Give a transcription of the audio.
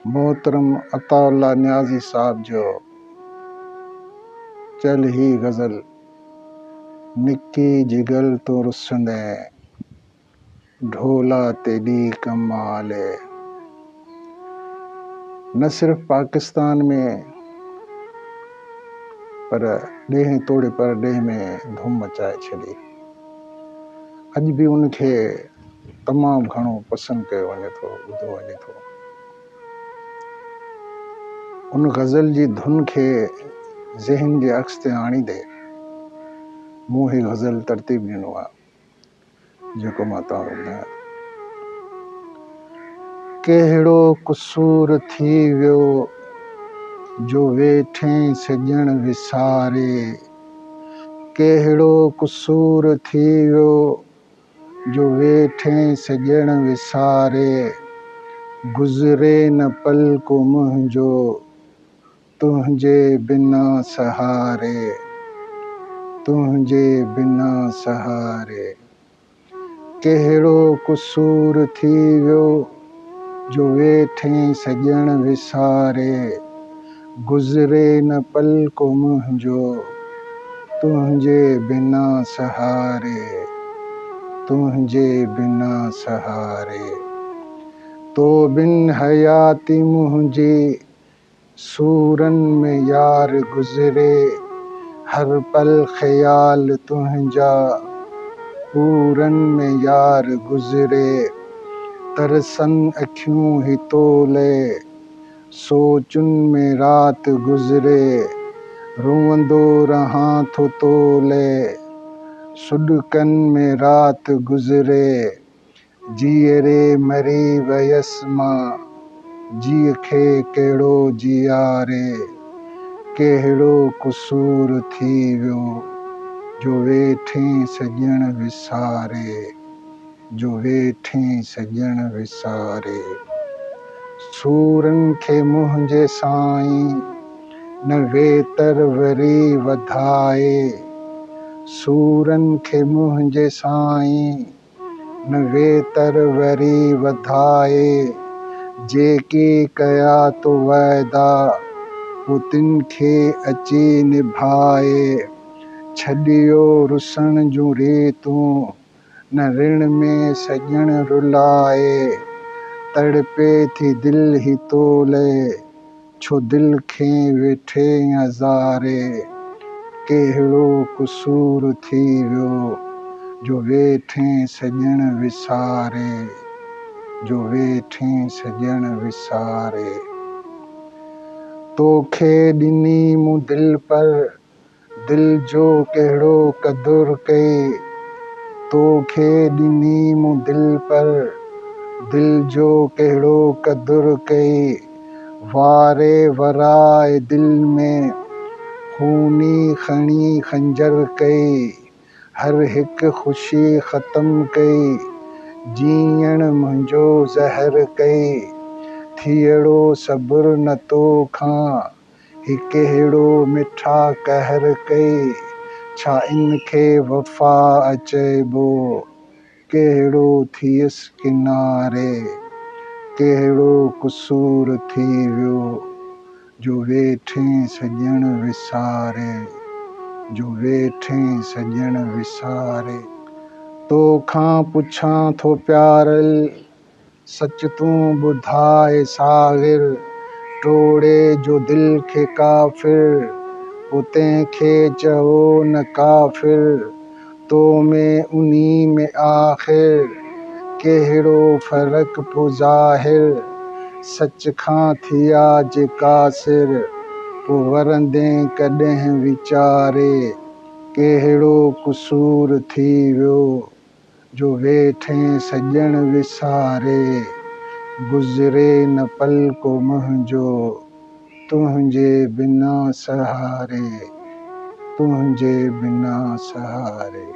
मोहतरम अताउल्लाह न्याज़ी साहब जो चल ही गज़ल निक्की जिगल तो रुसंदे ढोला तेरी कमाले। न सिर्फ पाकिस्तान में पर ॾेह तोड़े पर ॾेह में धूम मचाए छॾी। अॼु बि उनखे तमामु घणो पसंदि कयो वञे थो, ॿुधो वञे थो। उन गज़ल जी धुन खे ज़हन जे अक्स ते आणींदे मूं ही गज़ल तरतीब ॾिनो आहे जेको मां तव्हां ॿुधायां। कहिड़ो क़सूर थी वियो जो वेठे सॼण विसारे। कहिड़ो क़सूर थी वियो जो वेठे सॼण विसारे। गुज़रे न पल को मुंहिंजो तुंहिंजे बिना सहारे। तुंहिंजे बिना सहारे। कहिड़ो क़सूर थी वियो जो वेठे सॼण विसारे। गुज़रे न पल को मुंहिंजो तुंहिंजे बिना सहारे। तुंहिंजे बिना सहारे। तो बिन हयाती मुंहिंजी सूरन में यार गुज़रे। हर पल ख़याल तुंहिंजा पूरन में यार गुज़रे। तरसन अखियूं ही तोले सोचुन में रात गुज़रे। रोअंदो रहां थो तोले सुॾकन में रात गुज़रे। जीअरे मरी वयसि मां जीअ खे कहिड़ो जीआरे। कहिड़ो क़सूर थी वियो जो वेठे सॼण विसारे। जो वेठे सॼण विसारे। सूरन खे मुंहिंजे साईं न वेतर वरी वधाए। सूरन खे मुंहिंजे साईं न वेतर वरी वधाए। जेके कया तो वाइदा हू तिन खे अची निभाए। छॾियो रुसण जूं रीतूं न रिण में सॼण रुलाए। तड़पे थी दिल ही तोले छो दिल खे वेठे हज़ारे। कहिड़ो क़सूर थी वियो जो वेठे सॼण विसारे। जो वेठे सॼण विसारे। तोखे ॾिनी मूं दिल पर दिल जो कहिड़ो क़दुरु कई। तोखे ॾिनी मूं दिल पर दिल जो कहिड़ो क़दुरु कई। वारे वराए दिल में खूनी खणी खंजर कई। हर हिकु ख़ुशी ख़तम कई जीअण मुंहिंजो ज़हर कई। थियड़ो सब्र न तोखां ही कहिड़ो मिठा कहर कई। छा इनखे वफ़ा अचइबो कहिड़ो थियसि किनारे। कहिड़ो क़सूर थी वियो जो वेठे सॼण विसारे। जो वेठे सॼण विसारे। तोखां पुछां थो प्यारल सच तूं ॿुधाए साग़िर। टोड़े जो दिल खे काफ़िर पोइ तंहिंखे चओ न काफ़िर। तो में उन्ही में आख़िर कहिड़ो फ़र्क़ु पोइ ज़ाहिर। सच खां थिया जे कासिर पोइ वरंदे कॾहिं वीचारे। कहिड़ो क़सूर थी वियो जो वेठे सॼण विसारे। गुज़रे न पल को मुंहिंजो तुंहिंजे बिना सहारे। तुंहिंजे बिना सहारे।